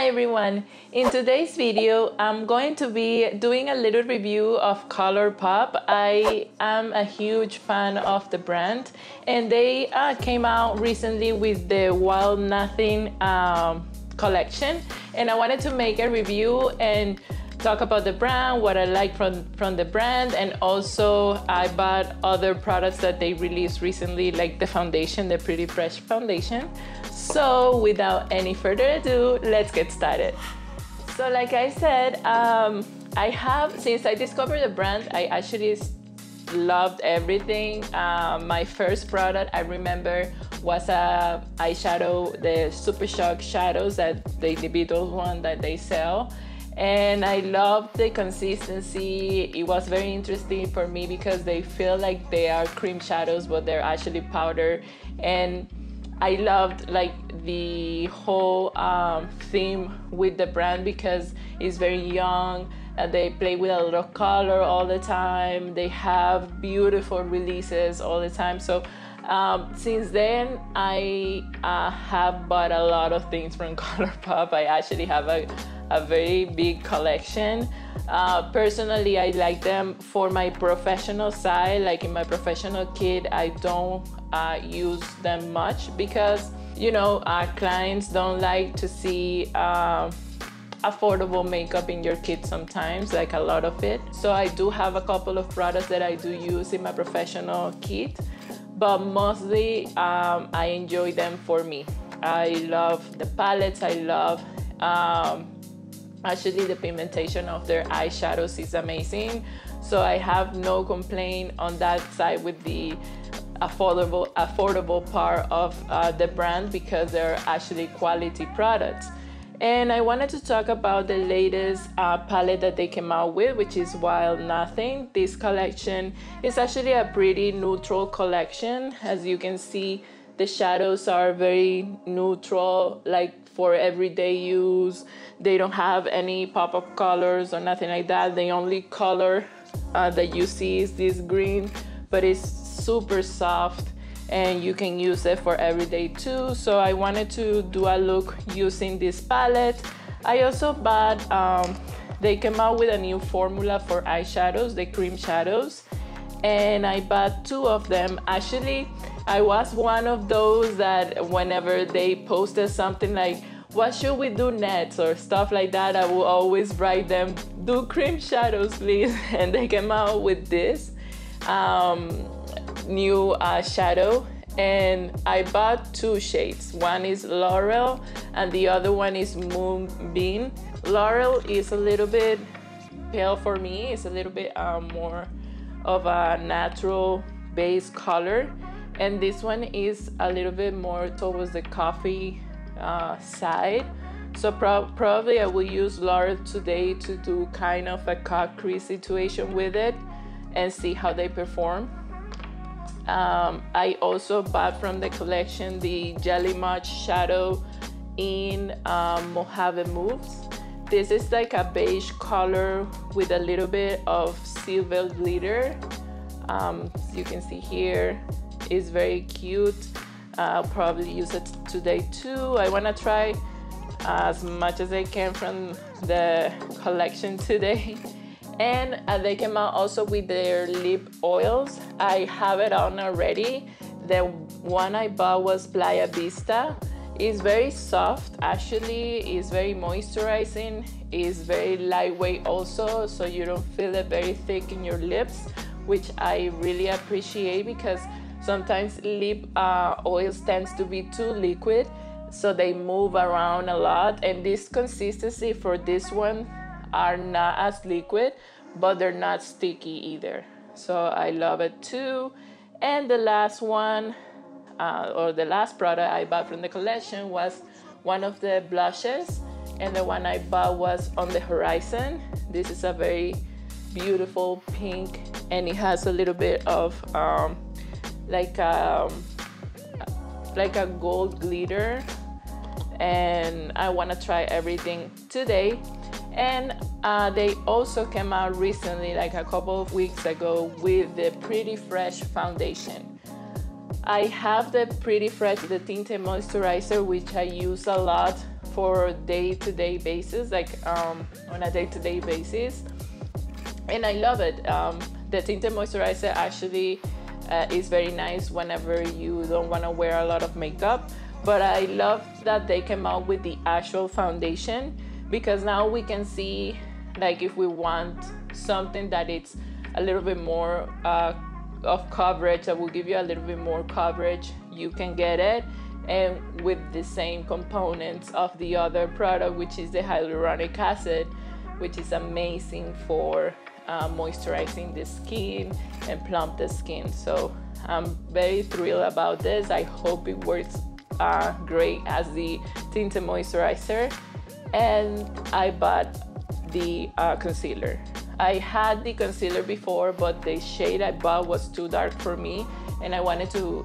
Hi everyone! In today's video, I'm going to be doing a little review of Colourpop. I am a huge fan of the brand, and they came out recently with the Wild Nothing collection, and I wanted to make a review and talk about the brand, what I like from the brand, and also I bought other products that they released recently, like the foundation, the Pretty Fresh foundation. So without any further ado, let's get started. So like I said, since I discovered the brand, I actually loved everything. My first product I remember was a eyeshadow, the Super Shock shadows, that the individual one that they sell. And I loved the consistency. It was very interesting for me because they feel like they are cream shadows, but they're actually powder. And I loved like the whole theme with the brand because it's very young. They play with a lot of color all the time. They have beautiful releases all the time. So since then, I have bought a lot of things from Colourpop. I actually have a very big collection. Personally, I like them for my professional side. Like in my professional kit, I don't use them much because, you know, our clients don't like to see affordable makeup in your kit sometimes, like a lot of it. So I do have a couple of products that I do use in my professional kit, but mostly I enjoy them for me. I love the palettes. I love actually the pigmentation of their eyeshadows is amazing. So I have no complaint on that side with the affordable part of the brand because they're actually quality products. And I wanted to talk about the latest palette that they came out with, which is Wild Nothing. This collection is actually a pretty neutral collection. As you can see, the shadows are very neutral, like for everyday use. They don't have any pop-up colors or nothing like that. The only color that you see is this green, but it's super soft and you can use it for everyday too. So I wanted to do a look using this palette. I also bought, they came out with a new formula for eyeshadows, the cream shadows, and I bought 2 of them. Actually, I was one of those that whenever they posted something like, what should we do next or stuff like that, I will always write them, do cream shadows please. And they came out with this new shadow, and I bought 2 shades. One is Laurel and the other one is Moonbeam. Laurel is a little bit pale for me. It's a little bit more of a natural base color, and this one is a little bit more towards the coffee side. So probably I will use Laurel today to do kind of a cut crease situation with it and see how they perform. I also bought from the collection the Jelly Much shadow in Mojave Moves. This is like a beige color with a little bit of silver glitter. You can see here, it's very cute. I'll probably use it today too. I want to try as much as I can from the collection today. And they came out also with their lip oils. I have it on already. The one I bought was Playa Vista. It's very soft, actually. It's very moisturizing. It's very lightweight also, so you don't feel it very thick in your lips, which I really appreciate because sometimes lip oils tends to be too liquid, so they move around a lot. And this consistency for this one are not as liquid, but they're not sticky either. So I love it too. And the last one, or the last product I bought from the collection was one of the blushes, and the one I bought was On the Horizon. This is a very beautiful pink, and it has a little bit of like a gold glitter, and I want to try everything today. And they also came out recently, like a couple of weeks ago, with the Pretty Fresh foundation. I have the Pretty Fresh, the tinted moisturizer, which I use a lot for day-to-day basis, like on a day-to-day basis, and I love it. The tinted moisturizer actually is very nice whenever you don't want to wear a lot of makeup, but I love that they came out with the actual foundation, because now we can see, like, if we want something that it's a little bit more of coverage, that will give you a little bit more coverage, you can get it, and with the same components of the other product, which is the hyaluronic acid, which is amazing for moisturizing the skin and plump the skin. So I'm very thrilled about this. I hope it works great as the tinted moisturizer. And I bought the concealer. I had the concealer before, but the shade I bought was too dark for me, and I wanted to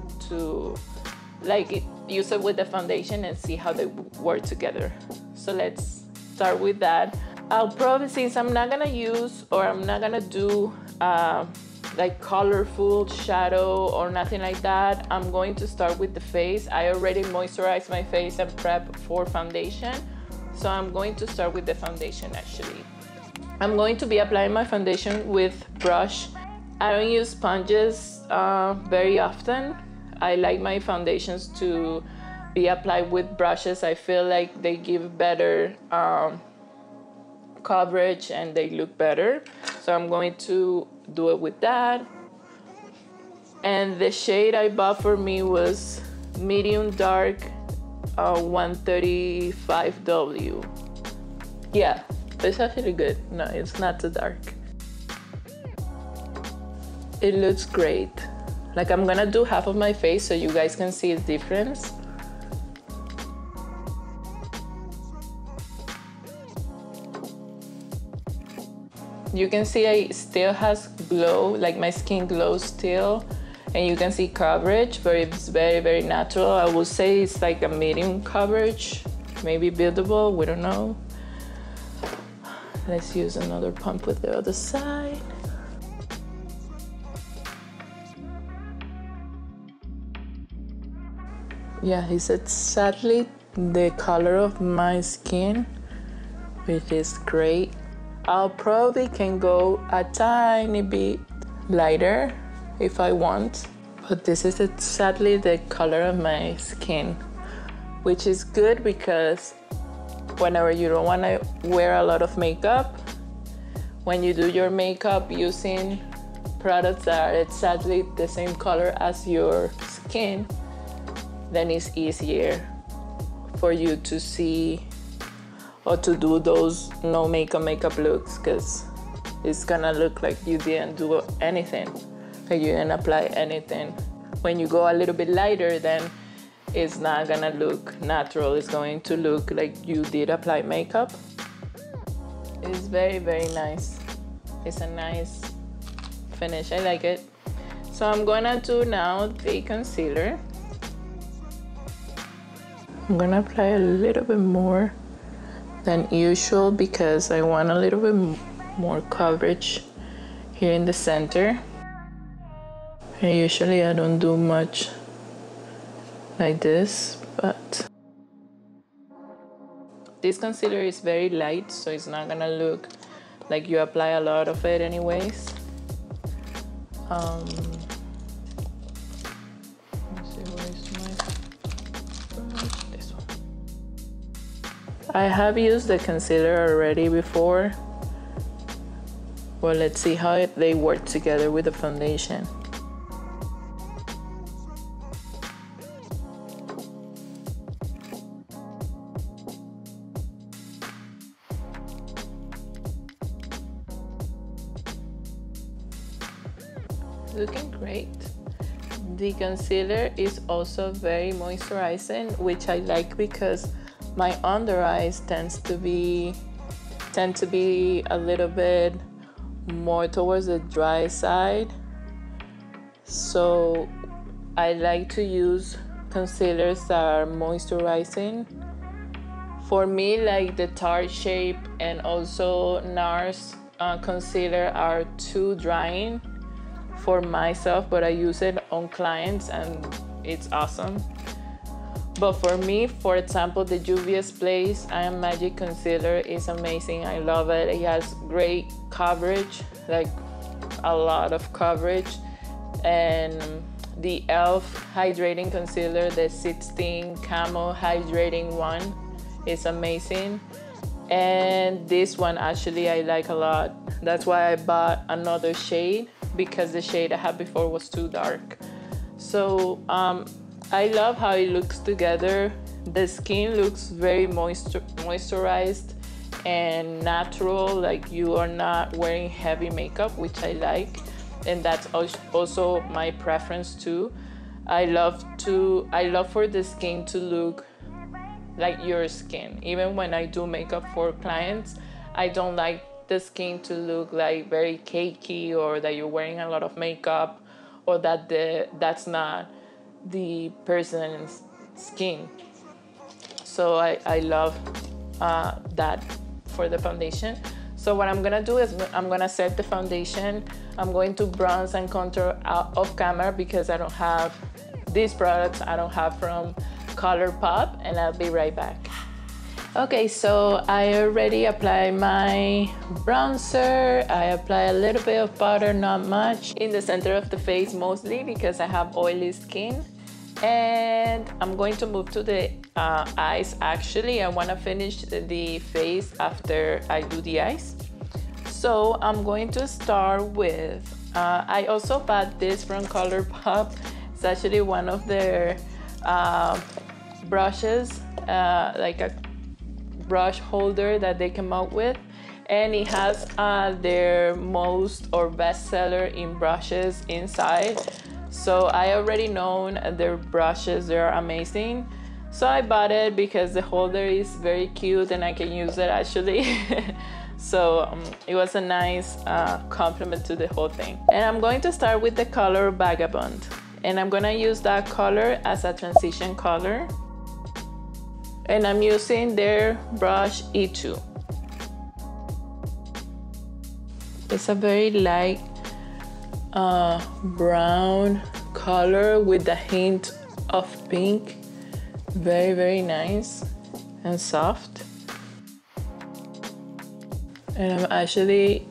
like use it with the foundation and see how they work together. So let's start with that. I'll probably, since I'm not gonna use, or I'm not gonna do like colorful shadow or nothing like that, I'm going to start with the face. I already moisturized my face and prep for foundation, so I'm going to start with the foundation. Actually, I'm going to be applying my foundation with brush. I don't use sponges very often. I like my foundations to be applied with brushes. I feel like they give better coverage and they look better. So I'm going to do it with that. And the shade I bought for me was medium dark 135W. Yeah, it's actually good. No, it's not too dark. It looks great. Like, I'm gonna do half of my face so you guys can see the difference. You can see it still has glow, like my skin glows still, and you can see coverage, but it's very, very natural. I would say it's like a medium coverage, maybe buildable, we don't know. Let's use another pump with the other side. Yeah, it's exactly the color of my skin, which is great. I'll probably can go a tiny bit lighter if I want, but this is exactly the color of my skin, which is good because whenever you don't want to wear a lot of makeup, when you do your makeup using products that are exactly the same color as your skin, then it's easier for you to see or to do those no makeup looks, because it's gonna look like you didn't do anything, like you didn't apply anything. When you go a little bit lighter, then it's not gonna look natural. It's going to look like you did apply makeup. It's very, very nice. It's a nice finish. I like it. So I'm gonna do now the concealer. I'm gonna apply a little bit more than usual because I want a little bit more coverage here in the center. And usually I don't do much like this, but this concealer is very light, so it's not gonna look like you apply a lot of it anyways. I have used the concealer already before. Well, let's see how they work together with the foundation. Looking great. The concealer is also very moisturizing, which I like because my under eyes tend to be a little bit more towards the dry side. So I like to use concealers that are moisturizing. For me, like the Tarte Shape and also NARS concealer are too drying for myself, but I use it on clients and it's awesome. But for me, for example, the Juvia's Place Magic Concealer is amazing. I love it. It has great coverage, like a lot of coverage. And the e.l.f. Hydrating Concealer, the 16 Camo Hydrating one, is amazing. And this one actually I like a lot. That's why I bought another shade, because the shade I had before was too dark. So I love how it looks together. The skin looks very moisturized and natural, like you are not wearing heavy makeup, which I like. And that's also my preference too. I love for the skin to look like your skin. Even when I do makeup for clients, I don't like the skin to look like very cakey, or that you're wearing a lot of makeup, or that that's not the person's skin. So I love that for the foundation. So what I'm gonna do is I'm gonna set the foundation. I'm going to bronze and contour out of camera because I don't have these products. I don't have from Colourpop, and I'll be right back. Okay, so I already applied my bronzer. I apply a little bit of powder, not much, in the center of the face mostly because I have oily skin. And I'm going to move to the eyes. Actually, I want to finish the face after I do the eyes. So I'm going to start with, I also bought this from Colourpop. It's actually one of their brushes, like a brush holder that they came out with, and it has their most or best seller in brushes inside. So I already known their brushes, they're amazing. So I bought it because the holder is very cute and I can use it actually. So it was a nice compliment to the whole thing. And I'm going to start with the color Vagabond, and I'm gonna use that color as a transition color. And I'm using their brush E2. It's a very light brown color with a hint of pink. Very, very nice and soft. And I'm actually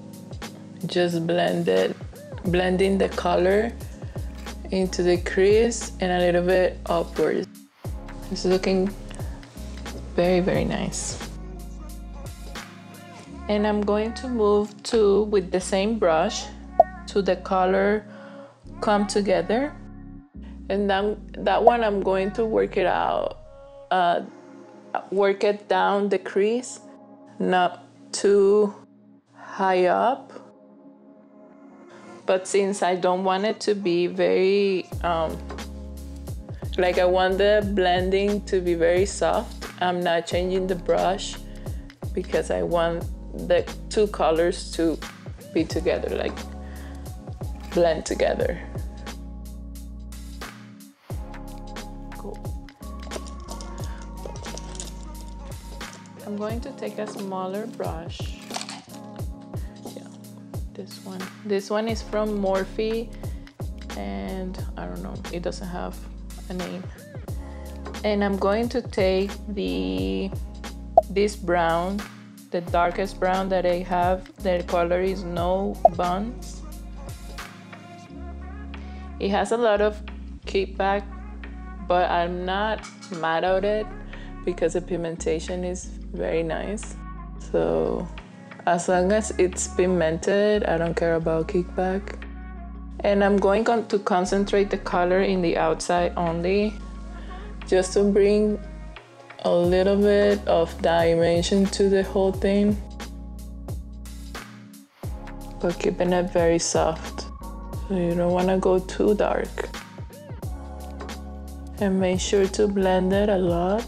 just blending the color into the crease and a little bit upwards. It's looking very, very nice. And I'm going to move to, with the same brush, to the color Come Together. And that one I'm going to work it out, work it down the crease, not too high up. But since I don't want it to be very, like I want the blending to be very soft, I'm not changing the brush because I want the two colors to be together, like blend together. Cool. I'm going to take a smaller brush. Yeah, this one. This one is from Morphe, and I don't know, it doesn't have a name. And I'm going to take this brown, the darkest brown that I have. The color is No Buns. It has a lot of kickback, but I'm not mad at it because the pigmentation is very nice. So as long as it's pigmented, I don't care about kickback. And I'm going to concentrate the color in the outside only, just to bring a little bit of dimension to the whole thing, but keeping it very soft. So you don't want to go too dark. And make sure to blend it a lot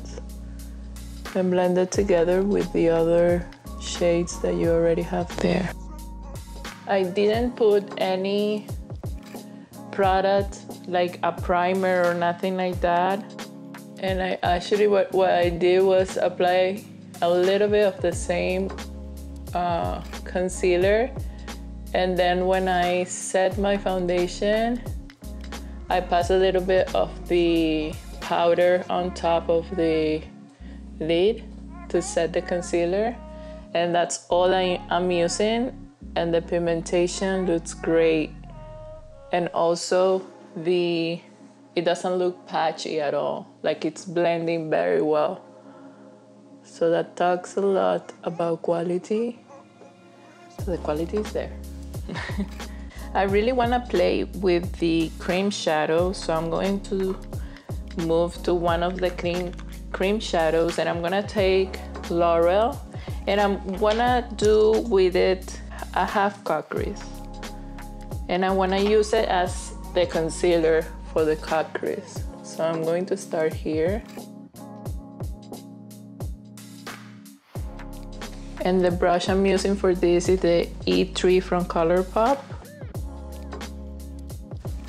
and blend it together with the other shades that you already have there. I didn't put any product like a primer or nothing like that. And I actually, what I did was apply a little bit of the same concealer. And then when I set my foundation, I pass a little bit of the powder on top of the lid to set the concealer, and that's all I'm using, and the pigmentation looks great, and also it doesn't look patchy at all, like it's blending very well. So that talks a lot about quality. So the quality is there. I really want to play with the cream shadow, so I'm going to move to one of the cream shadows, and I'm gonna take L'Oreal, and I'm gonna do with it a half cut crease, and I want to use it as the concealer for the cut crease. So I'm going to start here, and the brush I'm using for this is the E3 from Colourpop.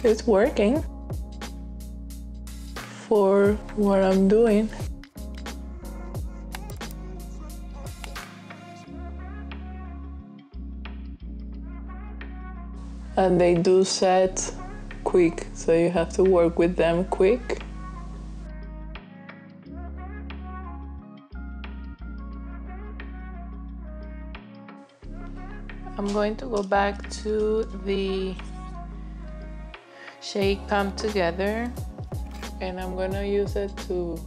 It's working for what I'm doing. And they do set quick, so you have to work with them quick. I'm going to go back to the shade Come Together, and I'm gonna use it to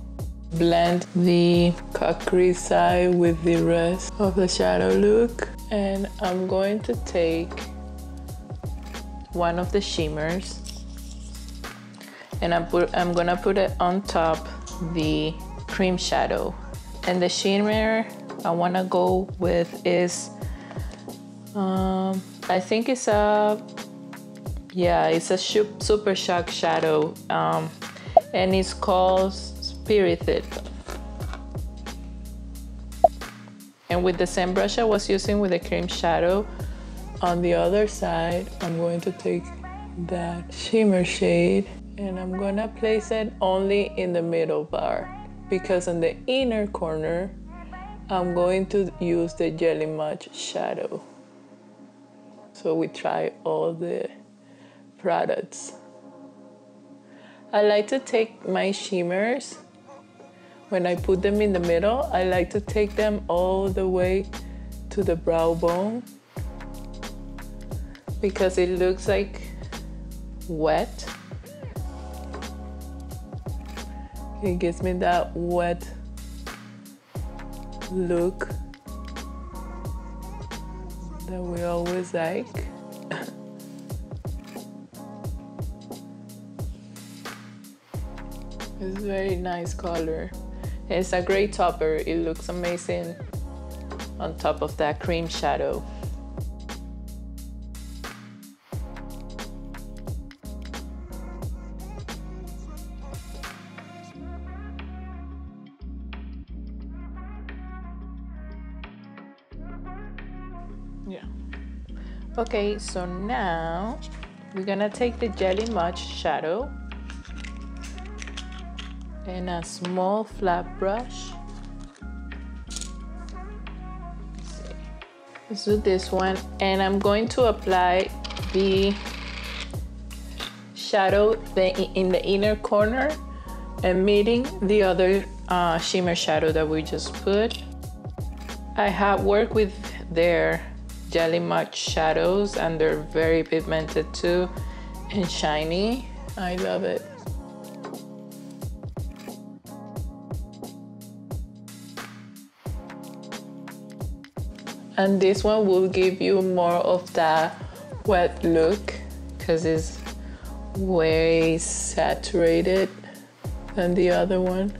blend the cut crease side with the rest of the shadow look. And I'm going to take one of the shimmers, and I'm gonna put it on top the cream shadow. And the shimmer I wanna go with is I think it's a Super Shock shadow, and it's called Spirited. And with the same brush I was using with the cream shadow, on the other side I'm going to take that shimmer shade, and I'm gonna place it only in the middle bar, because in the inner corner I'm going to use the Jelly Much shadow. So we try all the products. I like to take my shimmers, when I put them in the middle, I like to take them all the way to the brow bone, because it looks like wet. It gives me that wet look that we always like. It's a very nice color. It's a great topper. It looks amazing on top of that cream shadow. Yeah. Okay, so now we're gonna take the Jelly Much shadow and a small flat brush. Let's do this one, and I'm going to apply the shadow in the inner corner and meeting the other shimmer shadow that we just put. I have worked with their Jelly Much shadows, and they're very pigmented too and shiny. I love it. And this one will give you more of that wet look, because it's way saturated than the other one.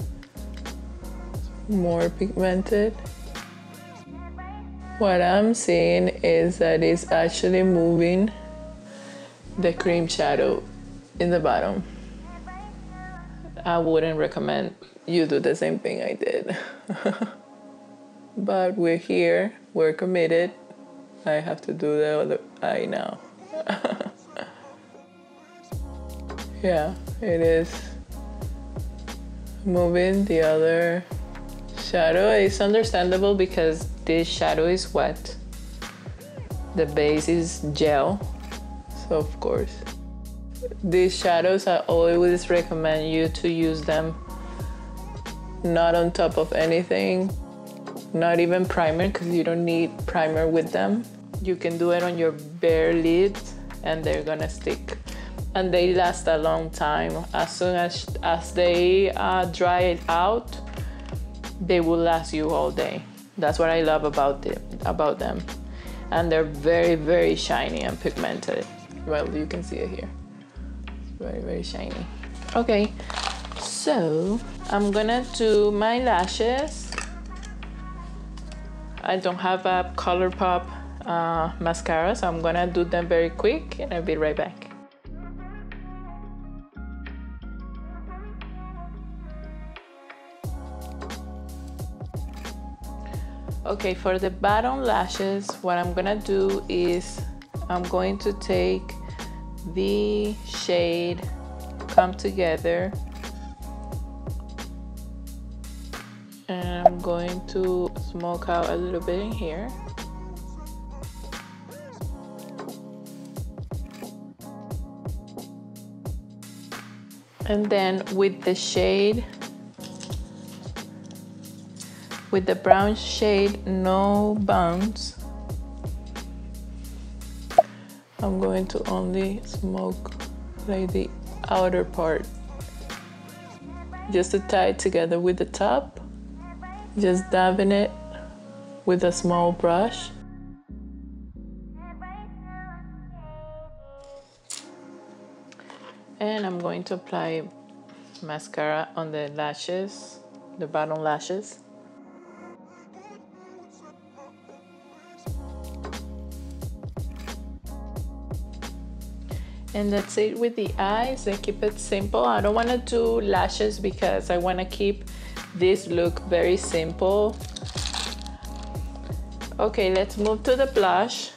It's more pigmented. What I'm seeing is that it's actually moving the cream shadow in the bottom. I wouldn't recommend you do the same thing I did. But we're here, we're committed. I have to do the other eye now. Yeah, it is moving the other shadow. It's understandable because this shadow is wet. The base is gel, so of course. These shadows, I always recommend you to use them not on top of anything, not even primer, because you don't need primer with them. You can do it on your bare lids and they're gonna stick. And they last a long time. As soon as they dry it out, they will last you all day. That's what I love about them. And they're very, very shiny and pigmented. Well, you can see it here. Very, very shiny. Okay, so I'm gonna do my lashes. I don't have a Colourpop mascara, so I'm gonna do them very quick and I'll be right back. Okay, for the bottom lashes, what I'm gonna do is I'm going to take the shade Come Together and I'm going to smoke out a little bit in here. And then with the shade, with the brown shade No Bounce, I'm going to only smoke like the outer part, just to tie it together with the top. Just dabbing it with a small brush. And I'm going to apply mascara on the lashes, the bottom lashes. And that's it with the eyes. I keep it simple. I don't want to do lashes because I want to keep this look very simple. Okay, let's move to the blush.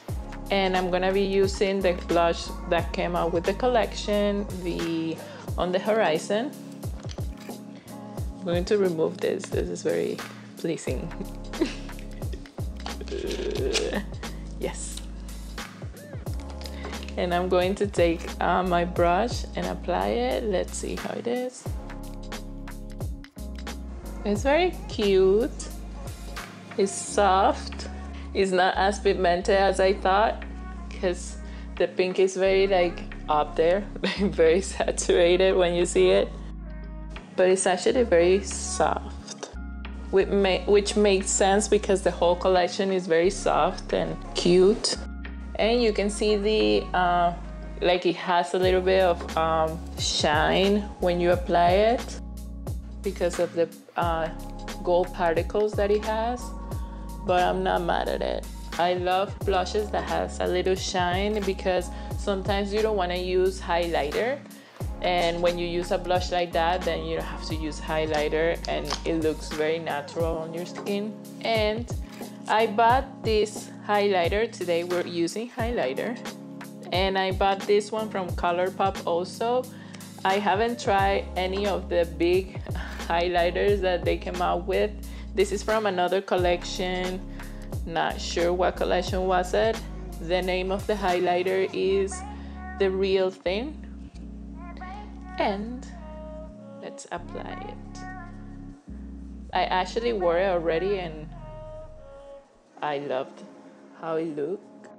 And I'm gonna be using the blush that came out with the collection, the On the Horizon. I'm going to remove this. This is very pleasing. Yes. And I'm going to take my brush and apply it. Let's see how it is. It's very cute. It's soft. It's not as pigmented as I thought, because the pink is very like up there, very saturated when you see it. But it's actually very soft, which makes sense because the whole collection is very soft and cute. And you can see the, like it has a little bit of shine when you apply it because of the gold particles that it has. But I'm not mad at it. I love blushes that has a little shine because sometimes you don't want to use highlighter, and when you use a blush like that, then you don't have to use highlighter and it looks very natural on your skin. And I bought this highlighter. Today we're using highlighter, and I bought this one from Colourpop also. I haven't tried any of the big highlighters that they came out with. This is from another collection, not sure what collection was it. The name of the highlighter is The Real Thing. And let's apply it. I actually wore it already and I loved how it looked.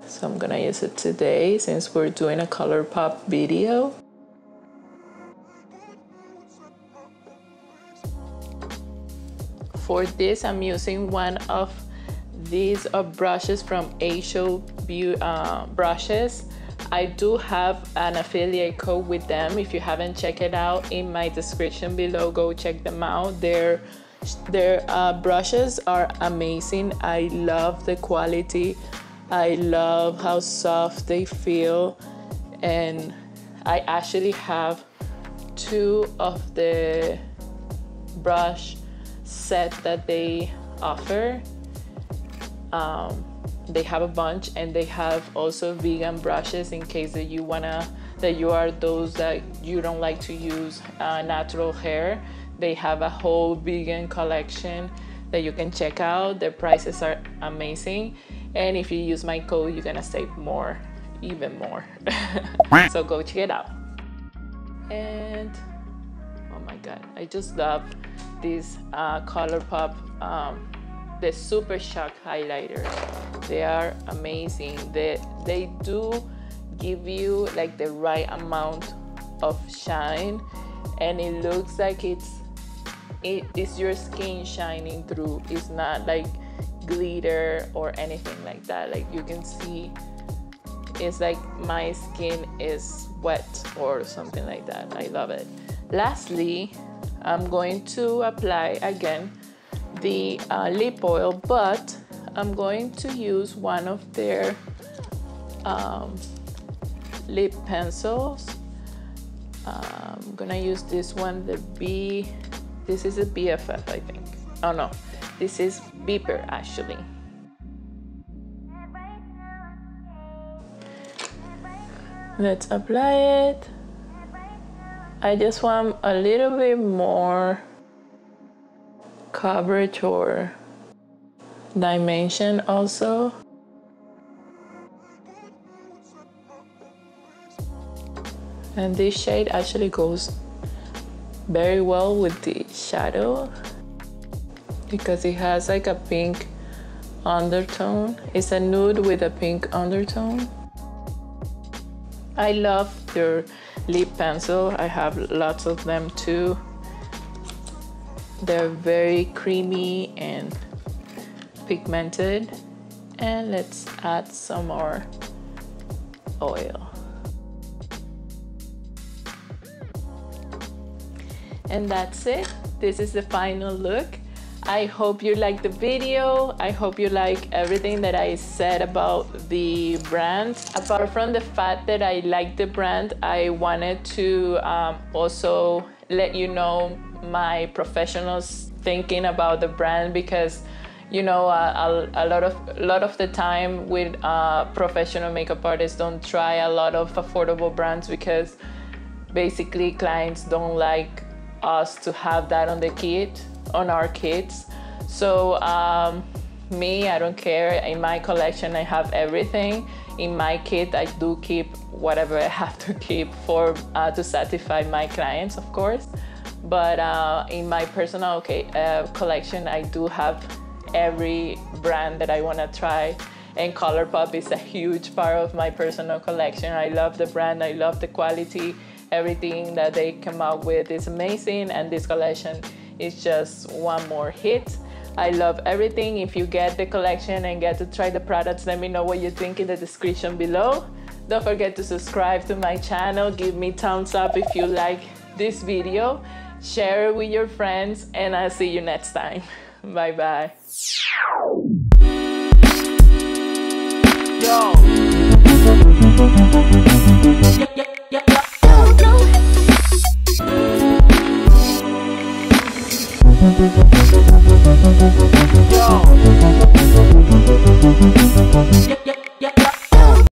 So I'm gonna use it today since we're doing a Colourpop video. For this, I'm using one of these brushes from Asia Brushes. I do have an affiliate code with them. If you haven't checked it out, in my description below, go check them out. Their brushes are amazing. I love the quality. I love how soft they feel. And I actually have two of the brush set that they offer. They have a bunch, and they have also vegan brushes in case that you are those that you don't like to use natural hair. They have a whole vegan collection that you can check out. Their prices are amazing, and if you use my code, you're gonna save more, even more. So go check it out. And oh my god, I just love these Colourpop the Super Shock highlighters. They are amazing. They do give you like the right amount of shine, and it looks like it is your skin shining through. It's not like glitter or anything like that. Like you can see, it's like my skin is wet or something like that. I love it. Lastly, I'm going to apply again the lip oil, but I'm going to use one of their lip pencils. I'm gonna use this one, this is a BFF, I think. Oh no, this is Beeper actually. Let's apply it. I just want a little bit more coverage or dimension also. And this shade actually goes very well with the shadow because it has like a pink undertone. It's a nude with a pink undertone. I love their lip pencil. I have lots of them too. They're very creamy and pigmented. And let's add some more oil. And that's it. This is the final look. I hope you liked the video. I hope you like everything that I said about the brand. Apart from the fact that I like the brand, I wanted to also let you know my professionals thinking about the brand, because you know a lot of the time with professional makeup artists don't try a lot of affordable brands because basically clients don't like us to have that on the kit, on our kits. So me, I don't care. In my collection I have everything. In my kit I do keep whatever I have to keep for to satisfy my clients, of course. But in my personal collection I do have every brand that I want to try, and Colourpop is a huge part of my personal collection. I love the brand, I love the quality. Everything that they come out with is amazing, and this collection is just one more hit. I love everything. If you get the collection and get to try the products, let me know what you think in the description below. Don't forget to subscribe to my channel. Give me thumbs up if you like this video. Share it with your friends, and I'll see you next time. Bye bye. Yo. Yo.